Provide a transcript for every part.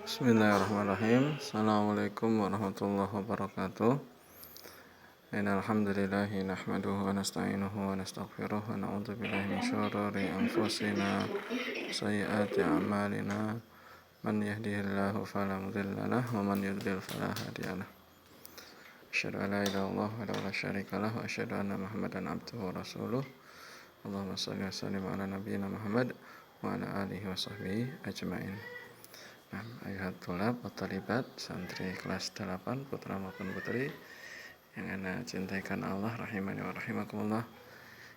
Bismillahirrahmanirrahim. Assalamualaikum warahmatullahi wabarakatuh. Innal hamdalillahi nahmaduhu wa nasta'inuhu wa nastaghfiruh wa na'udzu billahi min syururi anfusina wa sayyiati a'malina. Man yahdihillahu fala mudilla lahu wa man yudlil fala hadiya lahu. Asyhadu an la ilaha illallah wa la syarika lahu wa asyhadu anna Muhammadan abduhu wa rasuluh. Allahumma shalli wa sallim ala nabiyyina Muhammad wa ala alihi wa sahbihi ajmain. Ayuhat tulab atau talibat santri kelas 8 putra maupun putri yang ana cintaikan Allah rahimani wa rahimakumullah.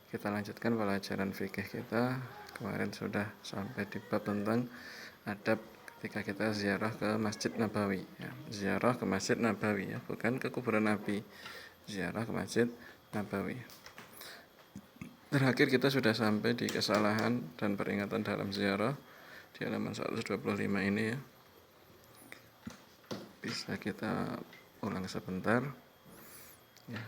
Kita lanjutkan pelajaran fikih kita. Kemarin sudah sampai di bab tentang adab ketika kita ziarah ke Masjid Nabawi ya. Ziarah ke Masjid Nabawi ya, bukan ke kuburan Nabi. Ziarah ke Masjid Nabawi. Terakhir kita sudah sampai di kesalahan dan peringatan dalam ziarah di halaman 125 ini ya. Bisa kita ulang sebentar ya.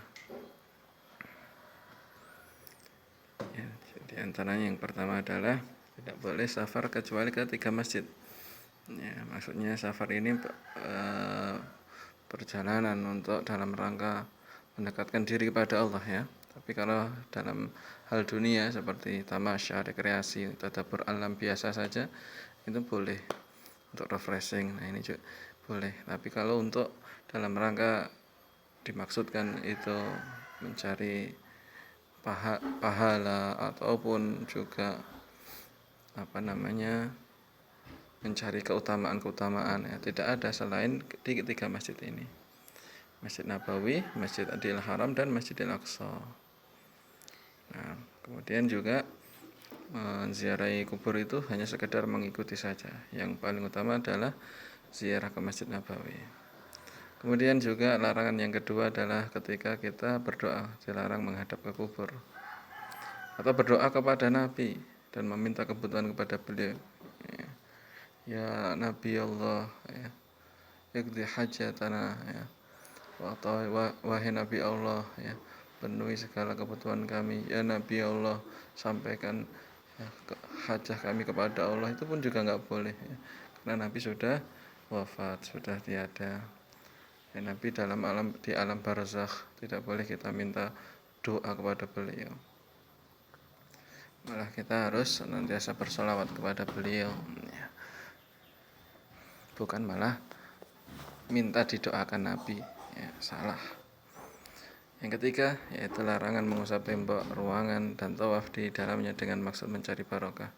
Di antaranya yang pertama adalah tidak boleh safar kecuali ke 3 masjid ya. Maksudnya safar ini perjalanan untuk dalam rangka mendekatkan diri kepada Allah ya. Tapi kalau dalam hal dunia seperti tamasya, rekreasi, tadabbur alam biasa saja itu boleh untuk refreshing. Nah ini juga boleh. Tapi kalau untuk dalam rangka dimaksudkan itu mencari pahala ataupun juga mencari keutamaan ya, tidak ada selain di 3 masjid ini. Masjid Nabawi, Masjid Adil Haram dan Masjidil Aqsa. Nah, kemudian juga menziarahi kubur itu hanya sekedar mengikuti saja. Yang paling utama adalah ziarah ke Masjid Nabawi. Kemudian juga larangan yang kedua adalah ketika kita berdoa, dilarang menghadap ke kubur atau berdoa kepada Nabi dan meminta kebutuhan kepada beliau. Ya Nabi Allah ya, iqdi hajatana ya. Wahai Nabi Allah ya, penuhi segala kebutuhan kami. Ya Nabi Allah, sampaikan ya, hajah kami kepada Allah. Itu pun juga enggak boleh ya. Karena Nabi sudah wafat, sudah tiada. Ya, Nabi di alam barzakh, tidak boleh kita minta doa kepada beliau. Malah kita harus senantiasa bersolawat kepada beliau ya. Bukan malah minta didoakan Nabi ya, salah. Yang ketiga yaitu larangan mengusap tembok ruangan dan tawaf di dalamnya dengan maksud mencari barokah.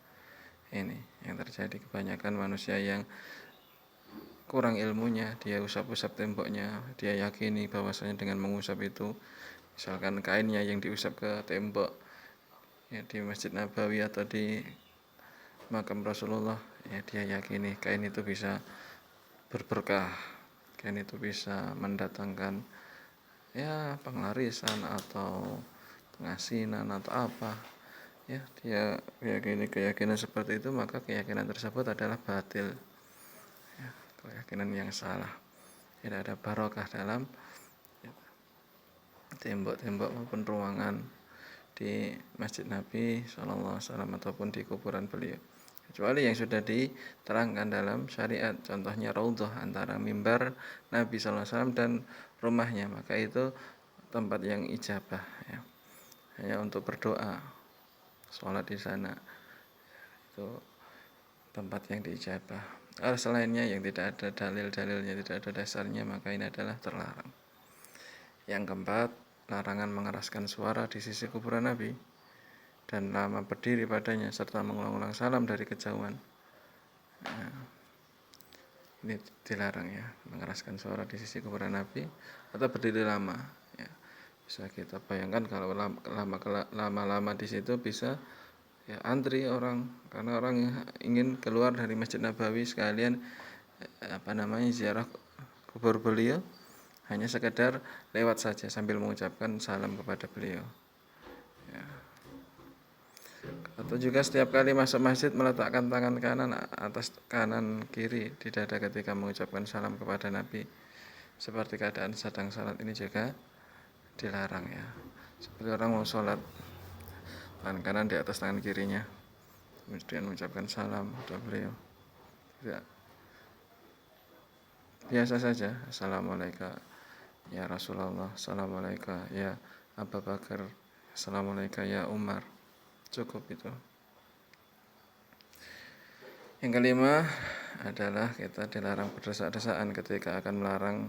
Ini yang terjadi kebanyakan manusia yang kurang ilmunya, dia usap-usap temboknya, dia yakini bahwasanya dengan mengusap itu, misalkan kainnya yang diusap ke tembok ya, di Masjid Nabawi atau di makam Rasulullah ya, dia yakini kain itu bisa berberkah, kain itu bisa mendatangkan ya penglarisan atau pengasinan atau apa ya, dia yakini keyakinan seperti itu, maka keyakinan tersebut adalah batil ya, keyakinan yang salah. Tidak ada barokah dalam ya, tembok-tembok maupun ruangan di Masjid Nabi SAW ataupun di kuburan beliau, kecuali yang sudah diterangkan dalam syariat, contohnya raudhah antara mimbar Nabi SAW dan rumahnya, maka itu tempat yang ijabah ya, hanya untuk berdoa, sholat di sana itu tempat yang diijabah. Selainnya yang tidak ada dalil-dalilnya, tidak ada dasarnya, maka ini adalah terlarang. Yang keempat, larangan mengeraskan suara di sisi kuburan Nabi dan lama berdiri padanya serta mengulang-ulang salam dari kejauhan. Nah, ini dilarang ya, mengeraskan suara di sisi kuburan Nabi atau berdiri lama ya. Bisa kita bayangkan kalau lama-lama di situ bisa ya antri orang, karena orang yang ingin keluar dari Masjid Nabawi sekalian ziarah kubur beliau, hanya sekedar lewat saja sambil mengucapkan salam kepada beliau ya. Atau juga setiap kali masuk masjid meletakkan tangan kanan atas kanan kiri di dada ketika mengucapkan salam kepada Nabi, seperti keadaan sedang salat, ini juga dilarang ya. Seperti orang mau sholat, tangan kanan di atas tangan kirinya, kemudian mengucapkan salam kepada beliau, tidak biasa saja. Assalamualaikum ya Rasulullah, assalamualaikum ya Abu Bakar, assalamualaikum ya Umar. Cukup itu. Yang kelima adalah kita dilarang berdesak-desaan ketika akan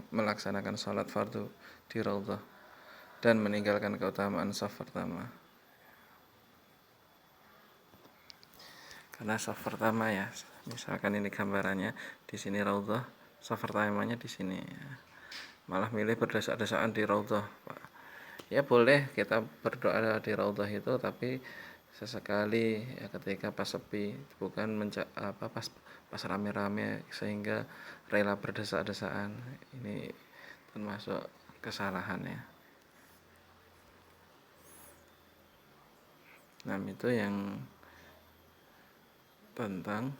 melaksanakan sholat fardu di raudhah dan meninggalkan keutamaan shaf pertama. Karena shaf pertama ya, misalkan ini gambarannya di sini raudhah, shaf pertamanya di sini. Malah milih berdesak-desaan di raudhah, Pak. Ya boleh kita berdoa di raudhah itu, tapi sesekali ya ketika pas sepi, bukan pas rame-rame sehingga rela berdesak-desaan. Ini termasuk kesalahan ya. Nah, itu yang tentang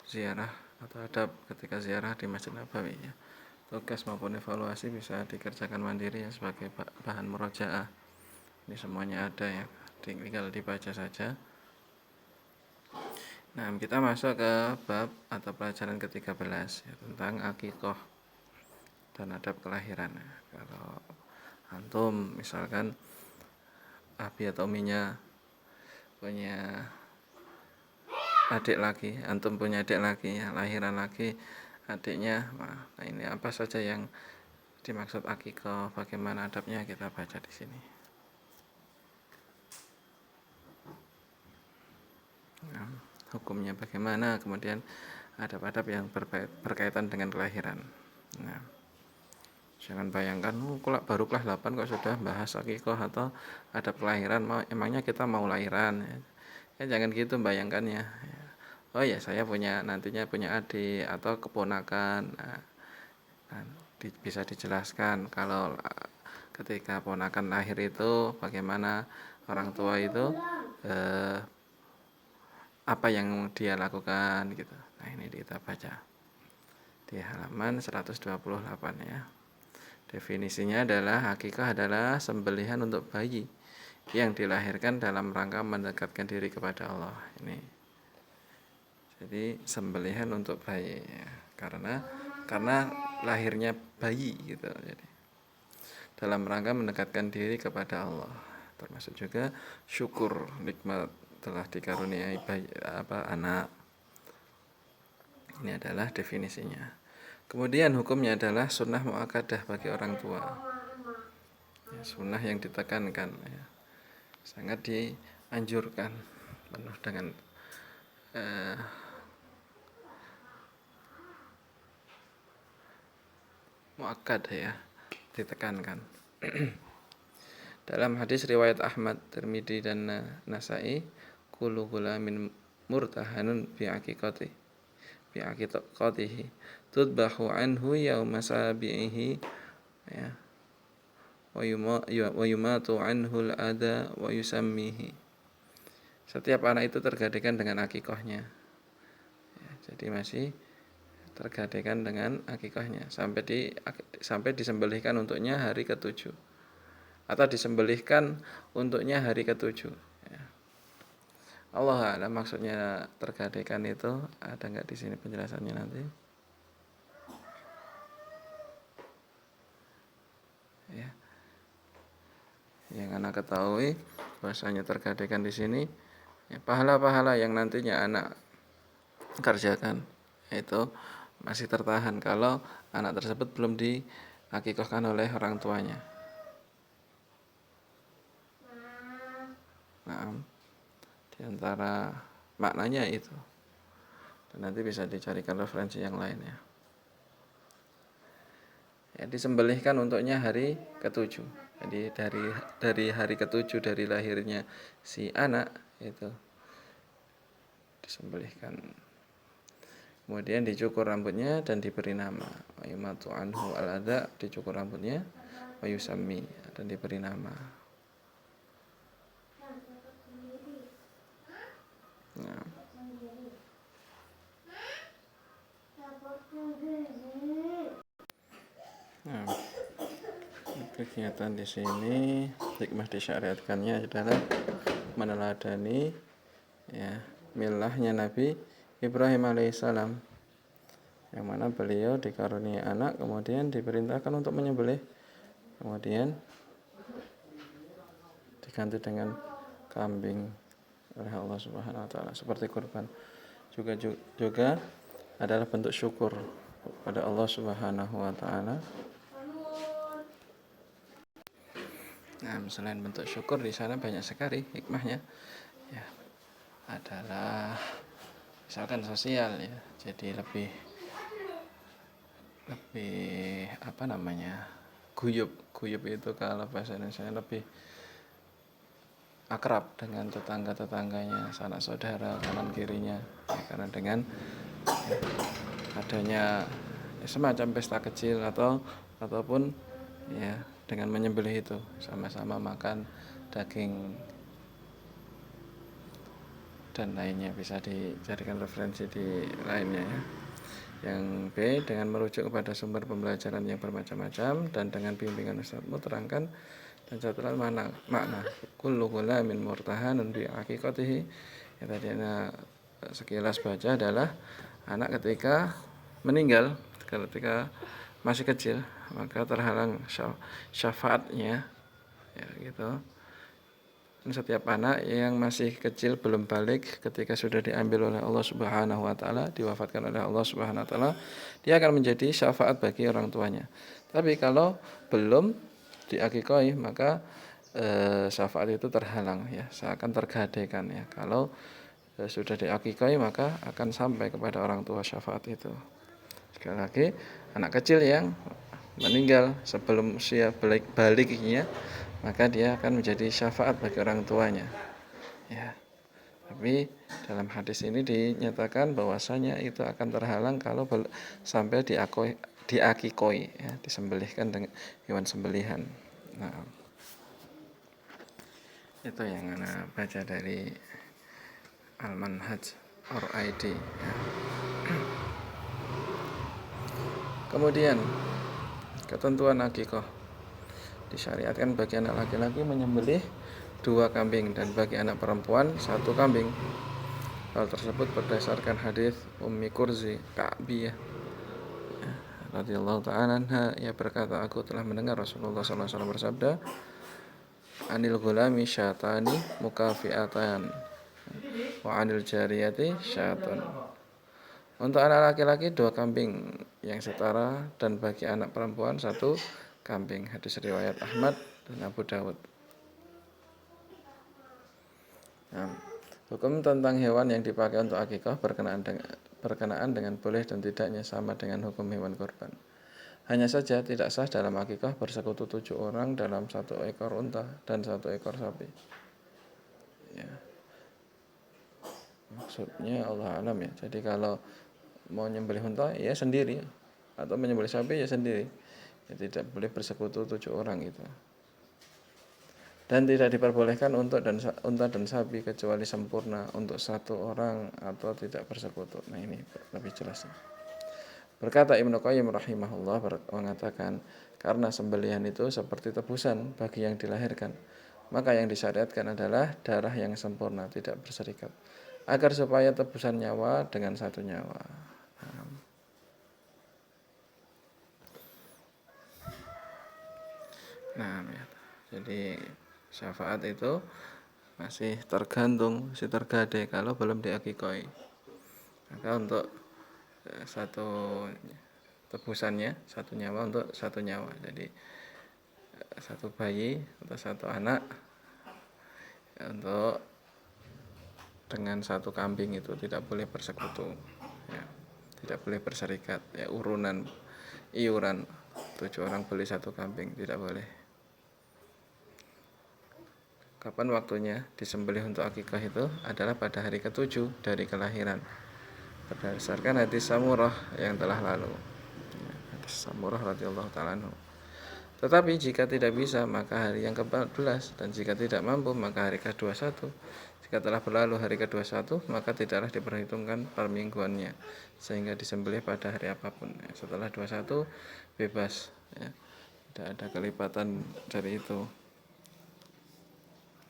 ziarah atau adab ketika ziarah di Masjid Nabawi ya. Tugas maupun evaluasi bisa dikerjakan mandiri ya sebagai bahan murojaah. Ini semuanya ada ya, tinggal dibaca saja. Nah, kita masuk ke bab atau pelajaran ke-13 ya, tentang akikoh dan adab kelahiran. Kalau antum misalkan abi atau uminya punya adik lagi, antum punya adik lagi ya, lahiran lagi adiknya, nah ini apa saja yang dimaksud akikoh, bagaimana adabnya, kita baca di sini. Nah, hukumnya bagaimana, kemudian adab-adab yang berkaitan dengan kelahiran. Nah, jangan bayangkan baru kelas 8 kok sudah bahas akikoh atau adab kelahiran, emangnya kita mau lahiran ya, jangan gitu bayangkannya. Oh ya, saya nantinya punya adik atau keponakan. Nah, bisa dijelaskan kalau ketika ponakan lahir itu bagaimana orang tua itu apa yang dia lakukan gitu. Nah, ini kita baca di halaman 128 ya. Definisinya adalah akikah adalah sembelihan untuk bayi yang dilahirkan dalam rangka mendekatkan diri kepada Allah. Ini jadi sembelihan untuk bayi ya. Karena lahirnya bayi gitu. Jadi dalam rangka mendekatkan diri kepada Allah, termasuk juga syukur nikmat telah dikaruniai anak. Ini adalah definisinya. Kemudian hukumnya adalah sunnah muakkadah bagi orang tua ya, sunnah yang ditekankan ya, sangat dianjurkan, penuh dengan muakkad ya, ditekankan. Dalam hadis riwayat Ahmad, Tirmidzi dan Nasai, kullu gulamin murtahanun bi aqiqatihi tudbahu anhu yauma sabihi ya, wa yumatu anhu al-adha wa yusammihi. Setiap anak itu tergadaikan dengan akikahnya ya, jadi masih tergadaikan dengan akikahnya sampai disembelihkan untuknya hari ke-7 atau disembelihkan untuknya hari ke-7 ya. Allah a'lam maksudnya tergadaikan itu ada enggak di sini penjelasannya nanti ya. Yang anak ketahui bahasanya tergadaikan di sini ya, pahala-pahala yang nantinya anak kerjakan itu masih tertahan kalau anak tersebut belum diakikahkan oleh orang tuanya. Nah, di antara maknanya itu. Dan nanti bisa dicarikan referensi yang lain ya. Ya, disembelihkan untuknya hari ke-7. Jadi dari hari ke-7 dari lahirnya si anak itu disembelihkan. Kemudian dicukur rambutnya dan diberi nama. Ayumatu anhu al-adha, dicukur rambutnya, wa yusammi, dan diberi nama. Nah. Nah, kegiatan di sini hikmah disyariatkannya adalah meneladani ya milahnya Nabi Ibrahim alaihissalam yang mana beliau dikaruniai anak, kemudian diperintahkan untuk menyembelih, kemudian diganti dengan kambing oleh Allah Subhanahu wa taala seperti kurban. Juga adalah bentuk syukur kepada Allah Subhanahu wa taala. Nah, selain bentuk syukur di sana banyak sekali hikmahnya. Ya, adalah misalkan sosial ya. Jadi lebih apa namanya? Guyub itu kalau bahasa Indonesia lebih akrab dengan tetangga-tetangganya, sanak saudara, kanan kirinya. Ya, karena dengan adanya semacam pesta kecil ataupun ya dengan menyembelih itu sama-sama makan daging dan lainnya, bisa dijadikan referensi di lainnya ya. Yang B, dengan merujuk kepada sumber pembelajaran yang bermacam-macam dan dengan bimbingan Ustadzmu terangkan dan setelah makna kullu ghulamin murtahanun bi aqiqatihi. Ya, tadi sekilas baca adalah anak ketika meninggal, ketika masih kecil, maka terhalang syafaatnya ya gitu. Setiap anak yang masih kecil belum balik ketika sudah diambil oleh Allah Subhanahu wa taala, diwafatkan oleh Allah Subhanahu wa taala, dia akan menjadi syafaat bagi orang tuanya. Tapi kalau belum diakikoi, maka syafaat itu terhalang ya, seakan tergadaikan ya. Kalau sudah diakikoi, maka akan sampai kepada orang tua syafaat itu. Sekali lagi, anak kecil yang meninggal sebelum usia baliknya, maka dia akan menjadi syafaat bagi orang tuanya. Ya. Tapi dalam hadis ini dinyatakan bahwasanya itu akan terhalang kalau sampai diakikoi ya, disembelihkan dengan hewan sembelihan. Nah, itu yang Ana baca dari Al-Manhaj RID ya. Kemudian ketentuan akikah, disyariatkan bagi anak laki-laki menyembelih 2 kambing dan bagi anak perempuan 1 kambing. Hal tersebut berdasarkan hadis Ummi Kurzi Ka'biyah radhiyallahu ta'ala anha, ia berkata, aku telah mendengar Rasulullah SAW bersabda, anil gulami syatani mukafiatan wa anil jariyati syatun. Untuk anak laki-laki 2 kambing yang setara dan bagi anak perempuan 1 kambing. Hadis riwayat Ahmad dan Abu Dawud. Nah, hukum tentang hewan yang dipakai untuk akikah berkenaan dengan boleh dan tidaknya sama dengan hukum hewan kurban. Hanya saja tidak sah dalam akikah bersekutu 7 orang dalam 1 ekor unta dan 1 ekor sapi. Ya. Maksudnya Allah alam ya. Jadi kalau mau nyembelih unta ya sendiri, atau menyembelih sapi ya sendiri. Ya, tidak boleh bersekutu 7 orang itu. Dan tidak diperbolehkan unta dan sapi kecuali sempurna untuk 1 orang atau tidak bersekutu. Nah, ini lebih jelas. Berkata Ibnu Qayyim rahimahullah mengatakan, karena sembelihan itu seperti tebusan bagi yang dilahirkan, maka yang disyariatkan adalah darah yang sempurna, tidak berserikat, agar supaya tebusan nyawa dengan 1 nyawa. Nah, ya. Jadi syafaat itu masih tergadai kalau belum diakikoi. Maka untuk 1 tebusannya 1 nyawa untuk 1 nyawa. Jadi 1 bayi atau 1 anak untuk dengan 1 kambing itu tidak boleh bersekutu ya. Tidak boleh berserikat ya, iuran 7 orang beli 1 kambing, tidak boleh. Kapan waktunya disembelih untuk akikah itu adalah pada hari ke-7 dari kelahiran, berdasarkan hadis Samurah yang telah lalu. Hadis Samurah radhiyallahu ta'ala anhu. Tetapi jika tidak bisa maka hari yang ke-14, dan jika tidak mampu maka hari ke-21. Jika telah berlalu hari ke-21 maka tidaklah diperhitungkan permingguannya, sehingga disembelih pada hari apapun. Setelah 21 bebas ya. Tidak ada kelipatan dari itu.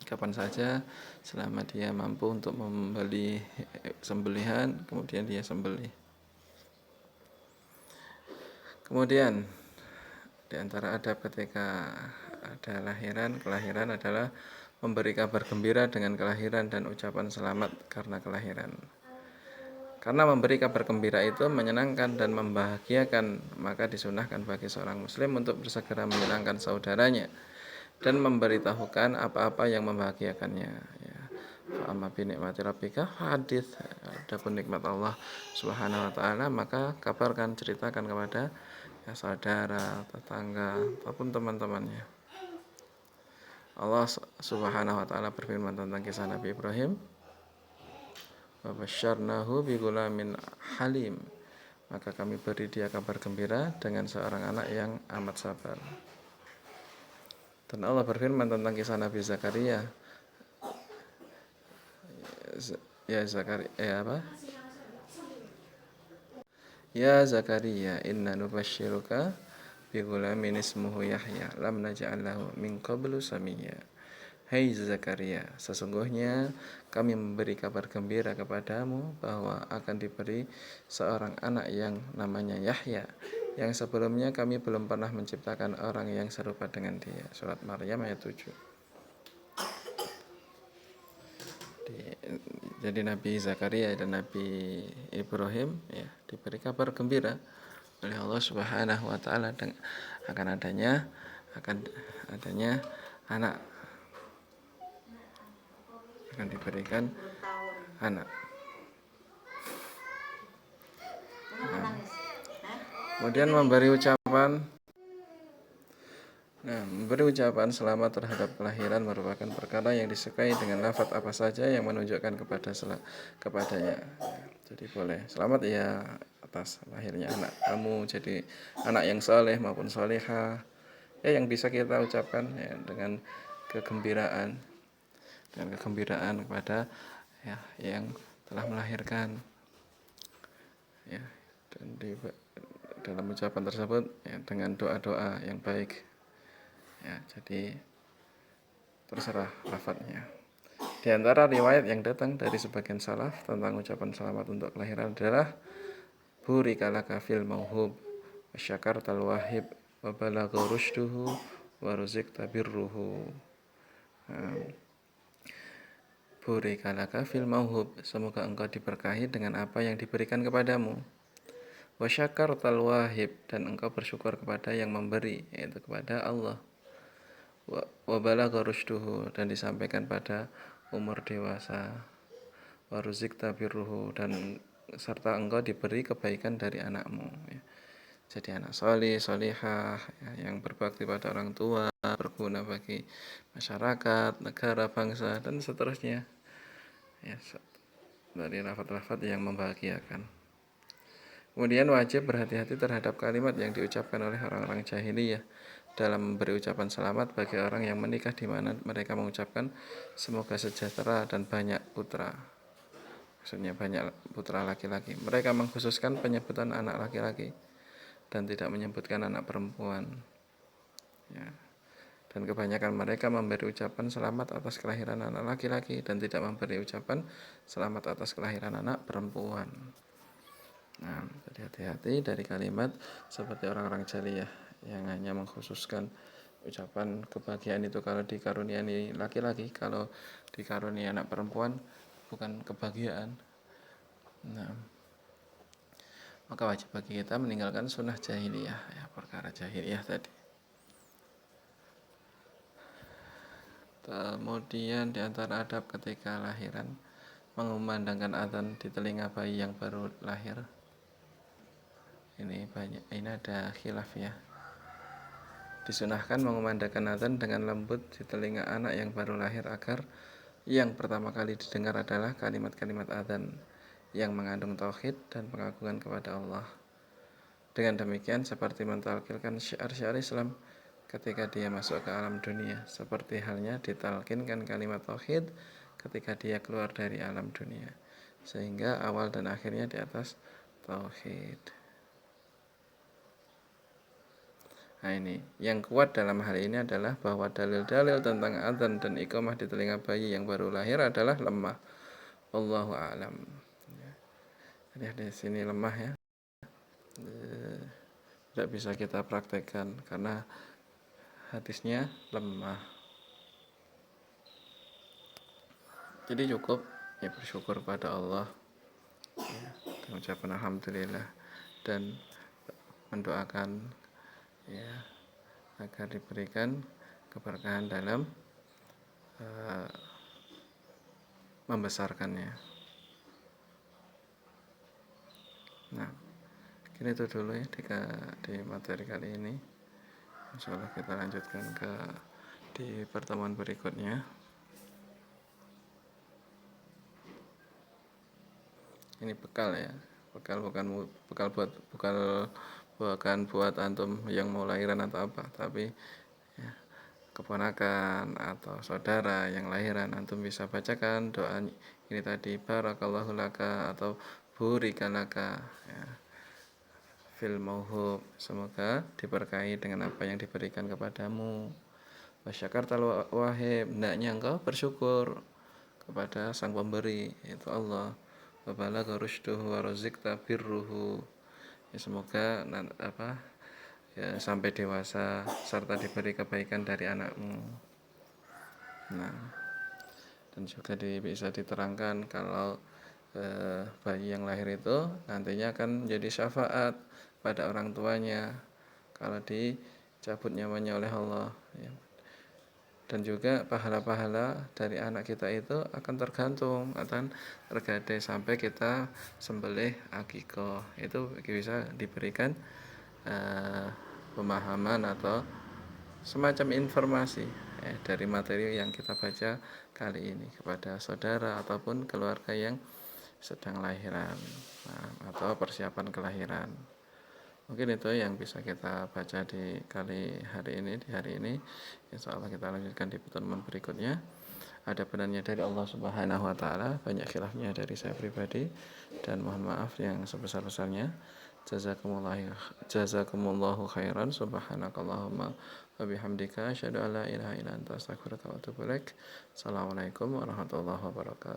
Kapan saja selama dia mampu untuk membeli sembelihan, kemudian dia sembelih. Kemudian di antara adab ketika ada kelahiran adalah memberi kabar gembira dengan kelahiran dan ucapan selamat karena kelahiran. Karena memberi kabar gembira itu menyenangkan dan membahagiakan, maka disunahkan bagi seorang muslim untuk bersegera menyenangkan saudaranya dan memberitahukan apa-apa yang membahagiakannya. Ya. Fa'amma bi nikmati rabbika hadits. Adapun nikmat Allah Subhanahu wa taala, maka kabarkan, ceritakan kepada ya, saudara, tetangga, ataupun teman-temannya. Allah Subhanahu wa taala berfirman tentang kisah Nabi Ibrahim, wa basyarnahu bi gulamin halim. Maka kami beri dia kabar gembira dengan seorang anak yang amat sabar. Dan Allah berfirman tentang kisah Nabi Zakaria. Ya Zakaria, apa? Ya Zakaria, inna nubasyiruka bi ghulamin ismuhu Yahya, lam naj'al lahu min qablu samiyya. Hai Zakaria, sesungguhnya kami memberi kabar gembira kepadamu bahwa akan diberi seorang anak yang namanya Yahya, yang sebelumnya kami belum pernah menciptakan orang yang serupa dengan dia. Surat Maryam ayat 7. Jadi Nabi Zakaria dan Nabi Ibrahim ya diberi kabar gembira oleh Allah Subhanahu wa taala akan adanya anak, akan diberikan anak. Kemudian memberi ucapan selamat terhadap kelahiran merupakan perkara yang disukai dengan lafaz apa saja yang menunjukkan kepadanya. Jadi boleh selamat ya atas lahirnya anak kamu, jadi anak yang saleh maupun salihah. Ya yang bisa kita ucapkan ya, dengan kegembiraan kepada ya yang telah melahirkan. Ya, dan dalam ucapan tersebut ya, dengan doa-doa yang baik. Ya, jadi terserah lafadznya. Di antara riwayat yang datang dari sebagian salaf tentang ucapan selamat untuk kelahiran adalah burika laka fil mauhub wa syakartal wahib wa balagha rusyduhu wa ruzikta birruhu. Burika laka fil mauhub, semoga engkau diberkahi dengan apa yang diberikan kepadamu. Wa syakartal wahib, dan engkau bersyukur kepada yang memberi, yaitu kepada Allah. Wa balagha rusyduhu, dan disampaikan pada umur dewasa. Wa ruzikta birruhu, dan serta engkau diberi kebaikan dari anakmu ya. Jadi anak soleh, solihah ya, yang berbakti pada orang tua, berguna bagi masyarakat, negara, bangsa, dan seterusnya ya, dari lafaz-lafaz yang membahagiakan. Kemudian wajib berhati-hati terhadap kalimat yang diucapkan oleh orang-orang jahiliyah dalam memberi ucapan selamat bagi orang yang menikah, di mana mereka mengucapkan semoga sejahtera dan banyak putra. Maksudnya banyak putra laki-laki. Mereka mengkhususkan penyebutan anak laki-laki dan tidak menyebutkan anak perempuan. Ya. Dan kebanyakan mereka memberi ucapan selamat atas kelahiran anak laki-laki dan tidak memberi ucapan selamat atas kelahiran anak perempuan. Nah, jadi hati-hati dari kalimat seperti orang-orang jahiliyah yang hanya mengkhususkan ucapan kebahagiaan itu kalau dikaruniai laki-laki, kalau dikaruniai anak perempuan bukan kebahagiaan. Nah, maka wajib bagi kita meninggalkan sunnah jahiliyah ya, perkara jahiliyah tadi. Kemudian di antara adab ketika lahiran mengumandangkan adzan di telinga bayi yang baru lahir. Ini ada khilaf ya. Disunahkan mengumandangkan adzan dengan lembut di telinga anak yang baru lahir agar yang pertama kali didengar adalah kalimat-kalimat adzan yang mengandung tauhid dan pengagungan kepada Allah. Dengan demikian seperti mentalkinkan syiar-syiar Islam ketika dia masuk ke alam dunia, seperti halnya ditalkinkan kalimat tauhid ketika dia keluar dari alam dunia, sehingga awal dan akhirnya di atas tauhid. Nah ini, yang kuat dalam hal ini adalah bahwa dalil-dalil tentang adzan dan iqamah di telinga bayi yang baru lahir adalah lemah. Wallahu a'lam. Jadi di sini lemah ya. tidak bisa kita praktekkan karena hadisnya lemah. Jadi cukup ya bersyukur pada Allah, ya, mengucapkan alhamdulillah dan mendoakan ya agar diberikan keberkahan dalam membesarkannya. Nah, kini itu dulu ya di materi kali ini. Insyaallah kita lanjutkan di pertemuan berikutnya. Ini bekal ya, bekal bukan buat antum yang mau lahiran atau apa, tapi ya, keponakan atau saudara yang lahiran antum bisa bacakan doa ini tadi, barakallahu laka atau burikalaka ya, fil mauhub, semoga diberkahi dengan apa yang diberikan kepadamu. Wasyakartal wahib, hendaknya engkau bersyukur kepada sang pemberi, yaitu Allah. Wabalagha rusyduhu wa razaqta birruhu, ya, semoga ya, sampai dewasa serta diberi kebaikan dari anakmu. Nah, dan juga bisa diterangkan kalau bayi yang lahir itu nantinya akan menjadi syafaat pada orang tuanya kalau dicabut nyawanya oleh Allah, ya. Dan juga pahala-pahala dari anak kita itu akan tergadai sampai kita sembelih akikah. Itu bisa diberikan pemahaman atau semacam informasi dari materi yang kita baca kali ini kepada saudara ataupun keluarga yang sedang lahiran, atau persiapan kelahiran. Mungkin itu yang bisa kita baca di hari ini. Insyaallah kita lanjutkan di pertemuan berikutnya. Ada benarnya dari Allah Subhanahu wa taala, banyak khilafnya dari saya pribadi, dan mohon maaf yang sebesar-besarnya. Jazakumullahu khairan. Subhanakallahumma wa bihamdika asyhadu an la ilaha illa anta astaghfiruka wa atubu ilaik. Assalamualaikum warahmatullahi wabarakatuh.